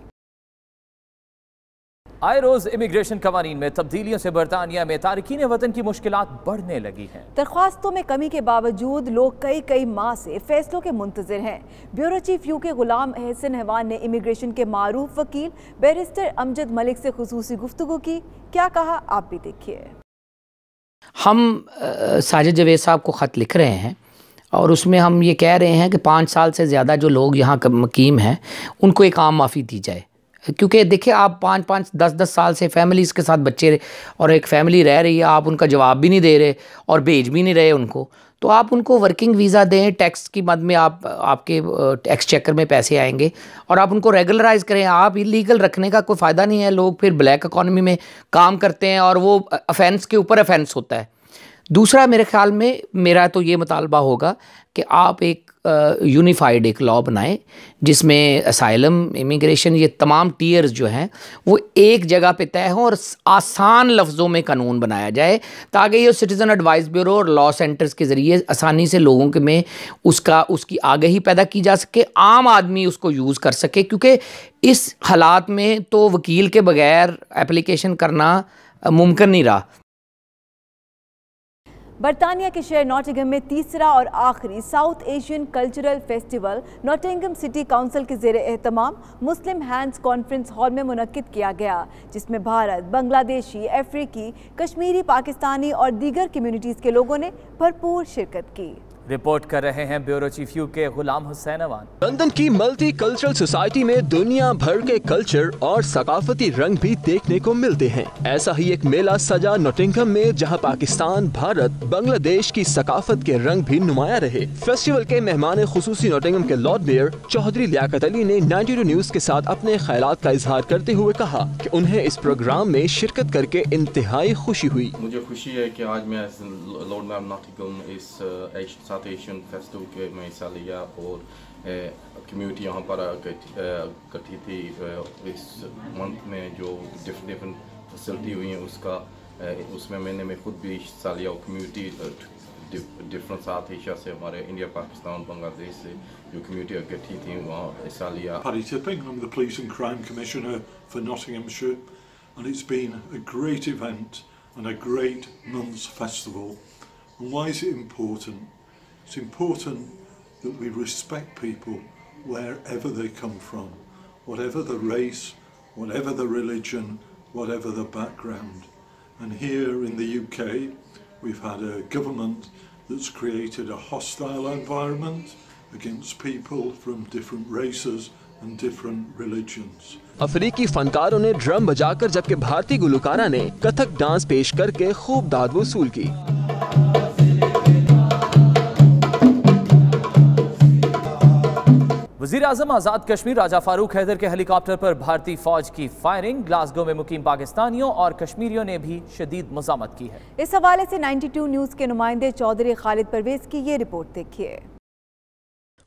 आए रोज इमिग्रेशन कवानीन में तब्दीलियों से बरतानिया में तारकीन वतन की मुश्किलात बढ़ने लगी हैं। दरख्वास्तों में कमी के बावजूद लोग कई माह से फैसलों के मुंतजिर हैं। ब्यूरो चीफ UK गुलाम एहसन हवान ने इमिग्रेशन के मारूफ वकील बैरिस्टर अमजद मलिक से खुसूसी गुफ्तगू की। क्या कहा, आप भी देखिए। हम साजिद जवेद साहब को ख़त लिख रहे हैं और उसमें हम ये कह रहे हैं कि 5 साल से ज़्यादा जो लोग यहाँ मुकीम हैं उनको एक आम माफ़ी दी जाए, क्योंकि देखिए आप 5-5, 10-10 साल से फैमिलीज़ के साथ बच्चे और एक फ़ैमिली रह रही है, आप उनका जवाब भी नहीं दे रहे और भेज भी नहीं रहे उनको, तो आप उनको वर्किंग वीज़ा दें, टैक्स की मद में आपके एक्सचेकर में पैसे आएंगे और आप उनको रेगुलराइज़ करें। आप इलीगल रखने का कोई फ़ायदा नहीं है। लोग फिर ब्लैक इकॉनमी में काम करते हैं और वो ऑफेंस के ऊपर ऑफेंस होता है। दूसरा मेरे ख्याल में मेरा तो ये मुतालबा होगा कि आप एक यूनिफाइड एक लॉ बनाएं जिसमें असाइलम, इमिग्रेशन, ये तमाम टीयर्स जो हैं वो एक जगह पे तय हों और आसान लफ्ज़ों में कानून बनाया जाए, ताकि ये सिटीज़न एडवाइस ब्यूरो और लॉ सेंटर्स के ज़रिए आसानी से लोगों के में उसकी आगाही पैदा की जा सके, आम आदमी उसको यूज़ कर सके, क्योंकि इस हालात में तो वकील के बगैर एप्लीकेशन करना मुमकिन नहीं रहा। बरतानिया के शहर नॉटिंघम में तीसरा और आखिरी south Asian cultural festival Nottingham city council के ज़ेरे एहतमाम मुस्लिम हैंड्स कॉन्फ्रेंस हॉल में मुनक्किद किया गया, जिसमें भारत, बांग्लादेशी, अफ्रीकी, कश्मीरी, पाकिस्तानी और दीगर कम्युनिटीज़ के लोगों ने भरपूर शिरकत की। रिपोर्ट कर रहे हैं ब्यूरो चीफ यू के गुलाम हुसैन अवान। लंदन की मल्टी कल्चरल सोसाइटी में दुनिया भर के कल्चर और सकाफती रंग भी देखने को मिलते हैं। ऐसा ही एक मेला सजा नॉटिंघम में, जहां पाकिस्तान, भारत, बांग्लादेश की सकाफत के रंग भी नुमाया रहे। फेस्टिवल के मेहमान खुसूसी नॉटिंघम के लॉर्ड मेयर चौधरी लियाकत अली ने 92 न्यूज के साथ अपने ख्यालात का इजहार करते हुए कहा कि उन्हें इस प्रोग्राम में शिरकत करके इंतहाई खुशी हुई। मुझे खुशी है कि आज मैं लॉर्ड मेयर नॉटिंघम इस साउथ एशियन फेस्टिवल के में हिस्सा लिया और कम्युनिटी यहाँ पर इकट्ठी थी। इस मंथ में जो डिफरेंट फैसिलिटी हुई हैं उसमें मैंने खुद भी हिस्सा लिया और कम्युनिटी डिफरेंट साउथ एशिया से, हमारे इंडिया, पाकिस्तान, बांग्लादेश से जो कम्युनिटी इकट्ठी थी वहाँ हिस्सा लिया। Paddy Tipping, I'm the Police and Crime Commissioner for Nottinghamshire, and it's been a great event and a great month's festival. And why is it important? It's important that we respect people wherever they come from, whatever the race, whatever the religion, whatever the background. And here in the UK, we've had a government that's created a hostile environment against people from different races and different religions. अफ्रीकी फनकारों ने drum बजाकर, जबकि भारतीय गुलकारा ने Kathak dance पेश करके खूब दाद वसूल की। वज़ीर आज़म आज़ाद कश्मीर राजा फारूक हैदर के हेलीकॉप्टर पर भारतीय फौज की फायरिंग, ग्लासगो में मुकीम पाकिस्तानियों और कश्मीरियों ने भी शदीद मज़ामत की है। इस हवाले से 92 न्यूज़ के नुमाइंदे चौधरी खालिद परवेज की ये रिपोर्ट देखिए।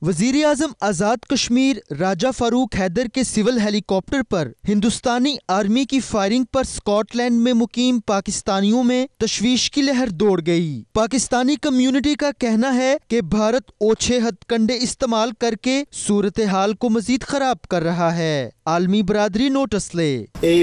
वज़ीर आज़म आज़ाद कश्मीर राजा फारूक हैदर के सिविल हेलीकॉप्टर पर हिंदुस्तानी आर्मी की फायरिंग पर स्कॉटलैंड में मुकीम पाकिस्तानियों में तशवीश की लहर दौड़ गई। पाकिस्तानी कम्युनिटी का कहना है कि भारत ओछे हथकंडे इस्तेमाल करके सूरत हाल को मजीद खराब कर रहा है। आलमी बरादरी नोटिस ले।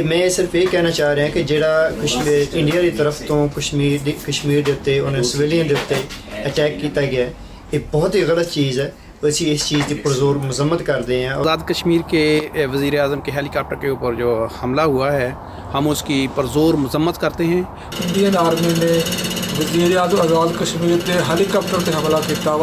मैं सिर्फ ये कहना चाह रहे हैं कि जेड़ा कश्मीर इंडिया की तरफ तो कश्मीर के उत्ते उन्हें सिविलियन के उत्ते अटैक किया गया, ये बहुत ही गलत चीज़ है। वैसे इस चीज़ की पुरजोर मजम्मत करते हैं। आज़ाद कश्मीर के वज़ीर आज़म के हेलीकॉप्टर के ऊपर जो हमला हुआ है, हम उसकी पुरजोर मजम्मत करते हैं। इंडियन आर्मी ने वज़ीर आज़म आज़ाद कश्मीर के हेलीकॉप्टर पर हमला किया,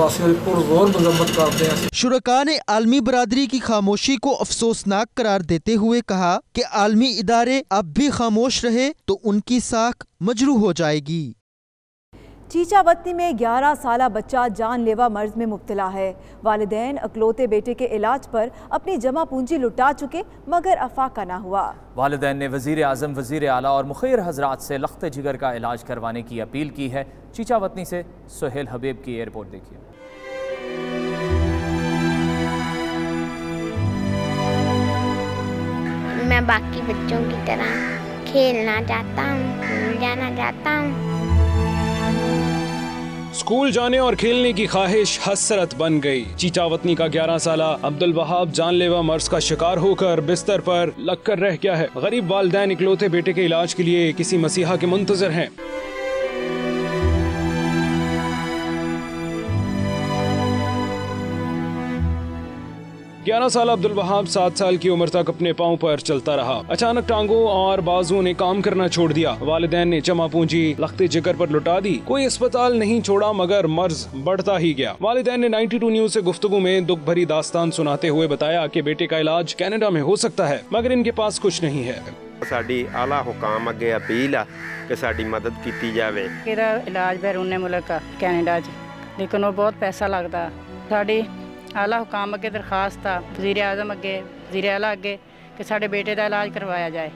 पुरजोर मजम्मत करते हैं। शुरका ने आलमी बरादरी की खामोशी को अफसोसनाक करार देते हुए कहा कि आलमी इदारे अब भी खामोश रहे तो उनकी साख मजरू हो जाएगी। चीचावतनी में 11 साला बच्चा जानलेवा मर्ज में मुब्तला है। वालिदैन अकलौते बेटे के इलाज पर अपनी जमा पूंजी लुटा चुके, मगर अफाका ना हुआ। वालिदैन ने वज़ीर आज़म, वज़ीर आला और मुखिर हजरात से लख्त जिगर का इलाज करवाने की अपील की है। चीचावतनी से सुहेल हबीब की रिपोर्ट देखिए। मैं बाकी बच्चों की तरह खेलना चाहता हूँ, स्कूल जाना चाहता हूँ। स्कूल जाने और खेलने की ख्वाहिश हसरत बन गई। चीचावतनी का 11 साला अब्दुल वहाब जानलेवा मर्ज का शिकार होकर बिस्तर पर लगकर रह गया है। गरीब वालिदैन इकलौते बेटे के इलाज के लिए किसी मसीहा के मुंतजर हैं। 11 साल अब्दुल वहाब 7 साल की उम्र तक अपने पाँव पर चलता रहा। अचानक टांगों और बाजुओं ने काम करना छोड़ दिया। वालिदैन ने जमा पूंजी लख्ते जिगर पर लुटा दी। कोई अस्पताल नहीं छोड़ा, मगर मर्ज बढ़ता ही गया। वालिदैन ने 92 न्यूज से गुफ्तगू में दुख भरी दास्तान सुनाते हुए बताया कि बेटे का इलाज कनाडा में हो सकता है, मगर इनके पास कुछ नहीं है। साडी आला हुकाम अगे अपील है कि साडी मदद की जाए। मेरा इलाज बैरूने मुल्क कनाडा च, लेकिन वो बहुत पैसा लगता। साडी आला हुकाम अगे दरखास्त था वज़ीर आज़म अगे, वज़ीर आला अगे कि साडे बेटे का इलाज करवाया जाए।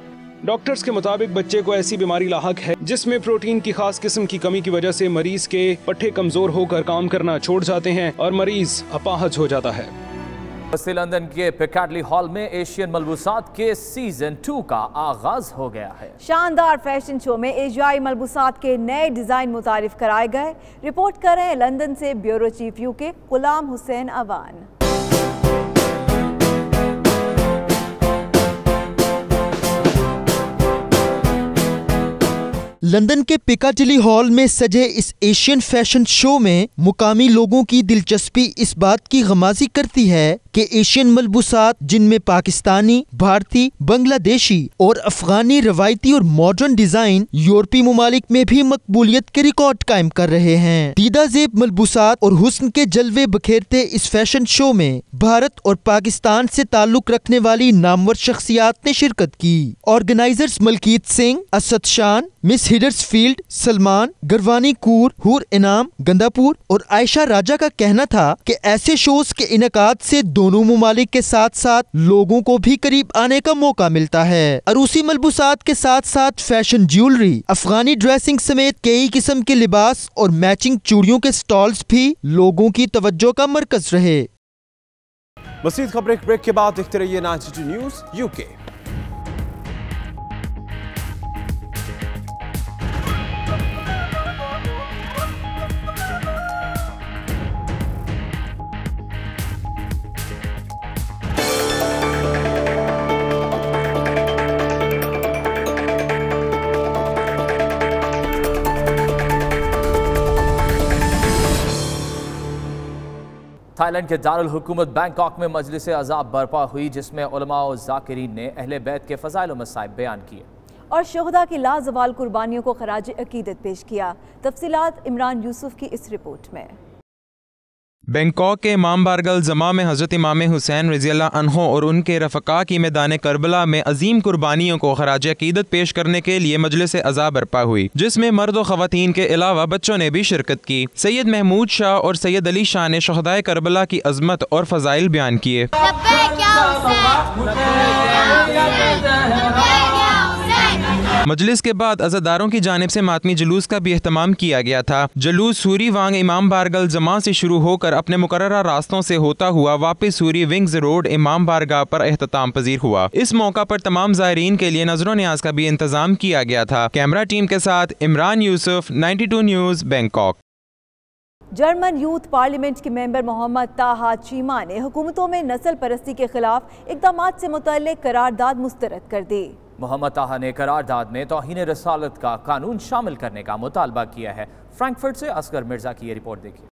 डॉक्टर्स के मुताबिक बच्चे को ऐसी बीमारी लाहक है जिसमें प्रोटीन की खास किस्म की कमी की वजह से मरीज के पट्टे कमजोर होकर काम करना छोड़ जाते हैं और मरीज अपाहज हो जाता है। लंदन के पिकाडली हॉल में एशियन मलबूसात के सीजन 2 का आगाज हो गया है। शानदार फैशन शो में एशियाई मलबूसात के नए डिजाइन मुतारिफ कराए गए। रिपोर्ट कर रहे हैं लंदन से ब्यूरो चीफ यू के गुलाम हुसैन अवान। लंदन के पिकाडिली हॉल में सजे इस एशियन फैशन शो में मुकामी लोगों की दिलचस्पी इस बात की गमाजी करती है कि एशियन मलबूसात जिनमें पाकिस्तानी, भारतीय, बांग्लादेशी और अफगानी रवायती और मॉडर्न डिजाइन यूरोपीय मुमालिक में भी मकबूलियत के रिकॉर्ड कायम कर रहे हैं। दीदाजेब मलबूसात और हुस्न के जलवे बखेरते इस फैशन शो में भारत और पाकिस्तान से ताल्लुक रखने वाली नामवर शख्सियात ने शिरकत की। ऑर्गेनाइजर्स मलकीत सिंह, असद शान, मिस हिडर्सफील्ड, सलमान, गरवानी कूर, हूर इनाम, गंदापुर और आयशा राजा का कहना था कि ऐसे शोज के इनकाद से दोनों मुमालिक के साथ साथ लोगों को भी करीब आने का मौका मिलता है। अरूसी मलबूसात के साथ साथ फैशन ज्वेलरी, अफगानी ड्रेसिंग समेत कई किस्म के लिबास और मैचिंग चूड़ियों के स्टॉल्स भी लोगों की तवज्जो का मरकज रहे। मज़ीद खबरें ब्रेक के बाद देखते रहिए 92 न्यूज़ यूके। थाईलैंड के दारुल हुकूमत बैंकॉक में मजलिस अज़ाब बर्पा हुई, जिसमें उलमा और ज़ाकिरीन ने अहले बैत के फ़ज़ाइल और मसाइब बयान किए और शुहदा की लाजवाल कुर्बानियों को खराज अकीदत पेश किया। तफसीलात इमरान यूसुफ की इस रिपोर्ट में। बैंकॉक के इमाम बारगल जमा में हज़रत इमाम हुसैन रज़ियल्लाहु अन्हु और उनके रफ़का की मैदान करबला में अजीम कुर्बानियों को खराज अकीदत पेश करने के लिए मजलिस अज़ा बर्पा हुई, जिसमें मर्द और ख़वातीन के अलावा बच्चों ने भी शिरकत की। सैयद महमूद शाह और सैयद अली शाह ने शुहदाए करबला की अजमत और फ़ज़ाइल बयान किए। मजलिस के बाद अज़ादारों की जानिब से मातमी जुलूस का भी एहतमाम किया गया था। जुलूस सूरी वांग इमाम बारगल जमा से शुरू होकर अपने मुकर्ररा रास्तों से होता हुआ वापस सूरी विंग्स रोड इमाम बारगाह पर एहतमाम पजीर हुआ। इस मौका पर तमाम ज़ायरीन के लिए नजर न्याज का भी इंतजाम किया गया था। कैमरा टीम के साथ Imran Yusuf, 92 news, Bangkok. German youth parliament के मेंबर मोहम्मद ताहा चीमा ने हुकूमतों में नस्ल परस्ती के खिलाफ इक़दामात से मुतल्लिक़ करारदाद मुस्तरद कर दी। मोहम्मद ताहा ने करारदाद में तौहीन रसालत का कानून शामिल करने का मुतालबा किया है। फ्रैंकफर्ट से असगर मिर्जा की ये रिपोर्ट देखिए।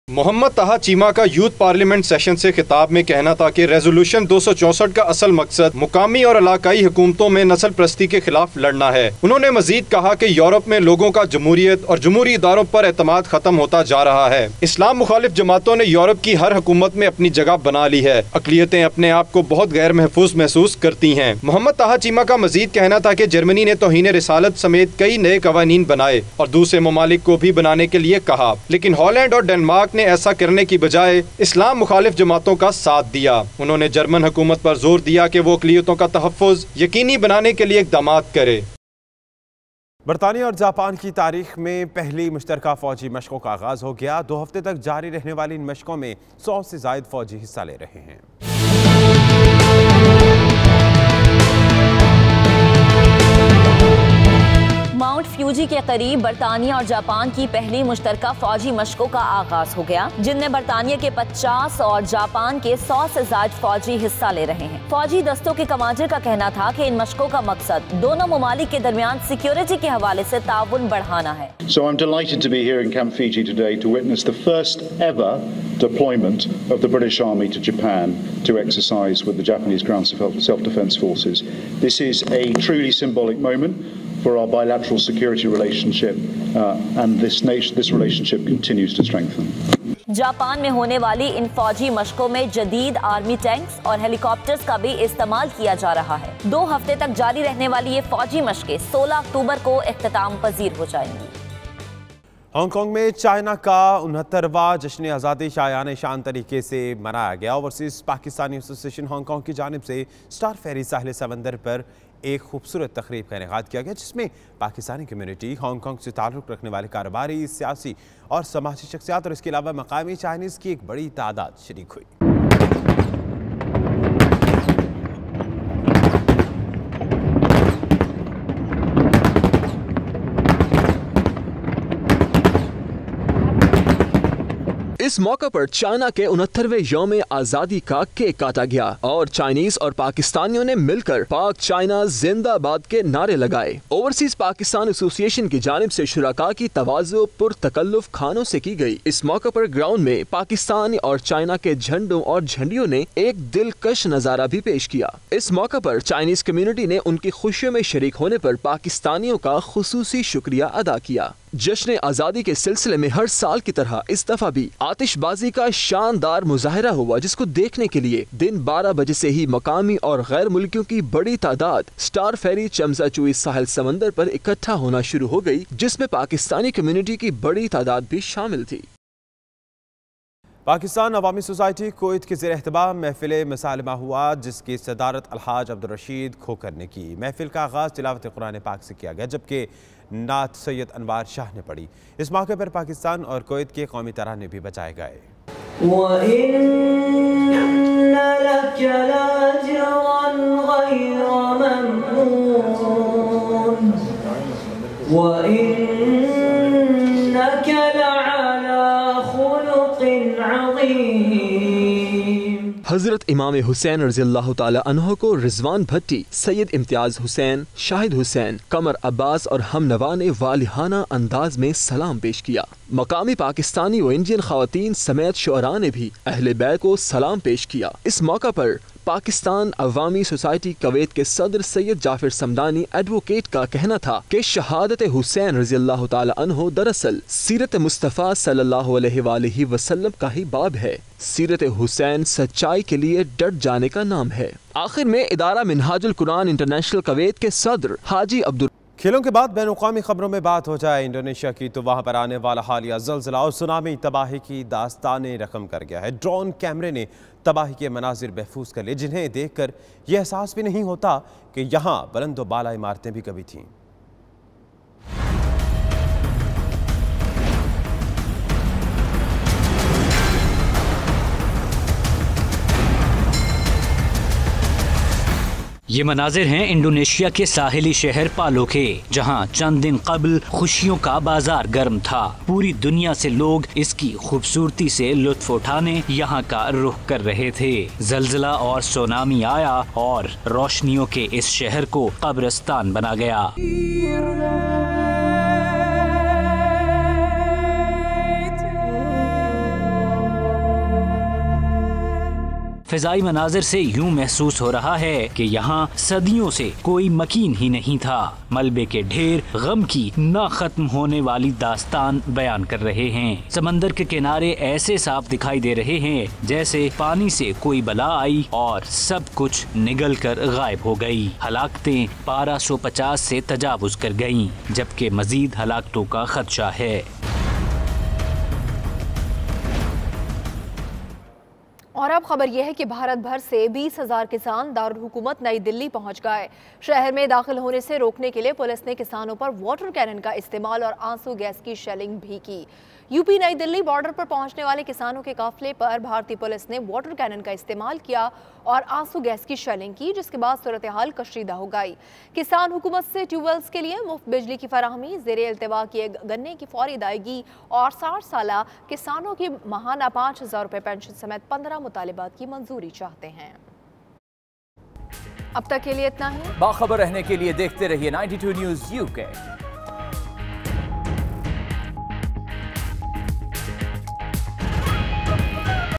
मोहम्मद ताहा चीमा का यूथ पार्लियामेंट सेशन से खिताब में कहना था कि रेजोल्यूशन 264 का असल मकसद मुकामी और इलाकाई हुकूमतों में नस्ल परस्ती के खिलाफ लड़ना है। उन्होंने मजीद कहा कि यूरोप में लोगों का जमहूरियत और जमहूरी इदारों पर एतमाद खत्म होता जा रहा है। इस्लाम मुखालिफ जमातों ने यूरोप की हर हुकूमत में अपनी जगह बना ली है। अकलियतें अपने आप को बहुत गैर महफूज महसूस करती हैं। मोहम्मद ताहा चीमा का मजीद कहना था कि जर्मनी ने तौहीन रिसालत समेत कई नए कवानीन बनाए और दूसरे ममालिक को भी बनाने के लिए कहा, लेकिन हॉलैंड और डेनमार्क ने ऐसा करने की बजाय इस्लाम मुखालिफ जमातों का साथ दिया। उन्होंने जर्मन हुकूमत पर जोर दिया कि वो अक़लियतों का तहफ़्फ़ुज़ यकीनी बनाने के लिए इक़दामात करे। बरतानिया और जापान की तारीख में पहली मुश्तरका फौजी मशकों का आगाज़ हो गया। 2 हफ्ते तक जारी रहने वाली इन मशकों में 100 से ज़ायद फौजी हिस्सा ले रहे हैं। माउंट फ्यूजी के करीब बरतानिया और जापान की पहली मुश्तरका फौजी मशकों का आगाज हो गया, जिनमें बरतानिया के 50 और जापान के 100 से ज्यादा फौजी हिस्सा ले रहे हैं। फौजी दस्तों के कमांडर का कहना था कि इन मशकों का मकसद दोनों ममालिक के दरमियान सिक्योरिटी के हवाले से ताउन बढ़ाना है। So I'm delighted to be here in Camp Fiji today to witness the first ever deployment of the British Army to Japan to exercise with the Japanese Ground Self-Defense Forces. This is a truly symbolic moment for our bilateral security relationship, and this relationship continues to strengthen. Japan में होने वाली इन फौजी मशकों में जदीद army tanks और helicopters का भी इस्तेमाल किया जा रहा है। 2 हफ्ते तक जारी रहने वाली ये फौजी मशकें 16 अक्टूबर को इख्तिताम पजीर हो जाएंगी। हांगकांग में चाइना का 69वां जश्न आज़ादी शायान शान तरीके से मनाया गया। ओवरसीज पाकिस्तानी एसोसिएशन हांगकांग की जानिब से स्टार फेरी साहिल समंदर पर एक खूबसूरत तकरीब का इनेकाद किया गया, जिसमें पाकिस्तानी कम्युनिटी, हांगकांग से ताल्लुक़ रखने वाले कारोबारी, सियासी और समाजी शख्सियात और इसके अलावा मकामी चाइनीज़ की एक बड़ी तादाद शरीक हुई। इस मौका पर चाइना के 69वें यौम आज़ादी का केक काटा गया और चाइनीज और पाकिस्तानियों ने मिलकर पाक चाइना जिंदाबाद के नारे लगाए। ओवरसीज पाकिस्तान एसोसिएशन की जानिब से शुराका की तवाज़ो पुरतकल्लुफ खानों से की गई। इस मौका पर ग्राउंड में पाकिस्तान और चाइना के झंडों और झंडियों ने एक दिलकश नजारा भी पेश किया। इस मौका पर चाइनीज कम्युनिटी ने उनकी खुशियों में शरीक होने पर पाकिस्तानियों का खुसूसी शुक्रिया अदा किया। जश्न आज़ादी के सिलसिले में हर साल की तरह इस दफा भी आतिशबाजी का शानदार मुजाहिरा हुआ, जिसको देखने के लिए दिन 12 बजे से ही मकामी और गैर मुल्कियों की बड़ी तादाद स्टार फेरी चमचाचुई साहिल समंदर पर इकट्ठा होना शुरू हो गई, जिसमें पाकिस्तानी कम्युनिटी की बड़ी तादाद भी शामिल थी। पाकिस्तान अवामी सोसाइटी कोयत के ज़ेर एहतमाम महफिल मुसालिमा हुआ, जिसकी सदारत अलहाज अब्दुल रशीद खोकर ने की। महफिल का आगाज़ तिलावत कुरान पाक से किया गया, जबकि नात सैयद अनवार शाह ने पढ़ी। इस मौके पर पाकिस्तान और कोयत के कौमी तराने भी बजाए गए। हजरत इमाम हुसैन रज़ियल्लाहु ताला अन्हो को रिजवान भट्टी, सैयद इम्तियाज हुसैन, शाहिद हुसैन, कमर अब्बास और हमनवा ने वालिहाना अंदाज में सलाम पेश किया। मकामी पाकिस्तानी व इंडियन ख़वातीन समेत शुअरा ने भी अहले बैत को सलाम पेश किया। इस मौका पर पाकिस्तान अवामी सोसाइटी कवैत के सदर सैयद जाफिर समदानी एडवोकेट का कहना था कि शहादत हुसैन रज़ियल्लाहु ताला अन्हो दरअसल सीरत मुस्तफ़ा सल्लल्लाहु अलैहि वसल्लम का ही बाब है। सीरत हुसैन सच्चाई के लिए डट जाने का नाम है। आखिर में इदारा मिनहाजुल कुरान इंटरनेशनल कवैत के सदर हाजी अब्दुल। खेलों के बाद बैनुक़वामी खबरों में बात हो जाए इंडोनेशिया की, तो वहां पर आने वाला हालिया ज़लज़ला और सुनामी तबाही की दास्तानें रकम कर गया है। ड्रोन कैमरे ने तबाही के मनाजिर महफूज कर लिए, जिन्हें देखकर यह एहसास भी नहीं होता कि यहाँ बुलंद व बाला इमारतें भी कभी थीं। ये मनाजिर हैं इंडोनेशिया के साहिली शहर पालो के, जहां चंद दिन कबल खुशियों का बाजार गर्म था। पूरी दुनिया से लोग इसकी खूबसूरती से लुत्फ उठाने यहाँ का रुख कर रहे थे। जलजला और सुनामी आया और रोशनियों के इस शहर को कब्रिस्तान बना गया। फिजाई मनाजिर से यूं महसूस हो रहा है कि यहाँ सदियों से कोई मकीन ही नहीं था। मलबे के ढेर गम की ना खत्म होने वाली दास्तान बयान कर रहे हैं। समंदर के किनारे ऐसे साफ दिखाई दे रहे हैं जैसे पानी से कोई बला आई और सब कुछ निगल कर गायब हो गई। हलाकतें 1250 से तजावुज कर गयीं, जबकि मजीद हलाकतों का खदशा है। और अब खबर यह है कि भारत भर से 20,000 किसान दारुल हुकूमत नई दिल्ली पहुंच गए। शहर में दाखिल होने से रोकने के लिए पुलिस ने किसानों पर वाटर कैनन का इस्तेमाल और आंसू गैस की शेलिंग भी की। यूपी नई दिल्ली बॉर्डर पर पहुंचने वाले किसानों के काफिले पर भारतीय पुलिस ने वाटर कैनन का इस्तेमाल किया और आंसू गैस की शेलिंग की, जिसके बाद सूरत हाल कशीदा हो गई। किसान हुकूमत से ट्यूबवेल्स के लिए मुफ्त बिजली की फराहमी, ज़ेरे इल्तवा किए गन्ने की फौरी अदायगी और 60 साला किसानों की माहाना 5,000 रुपये पेंशन समेत 15 मुतालिबात की मंजूरी चाहते हैं। अब तक के लिए इतना ही। बाखबर रहने के लिए देखते रहिए 92 न्यूज़ UK।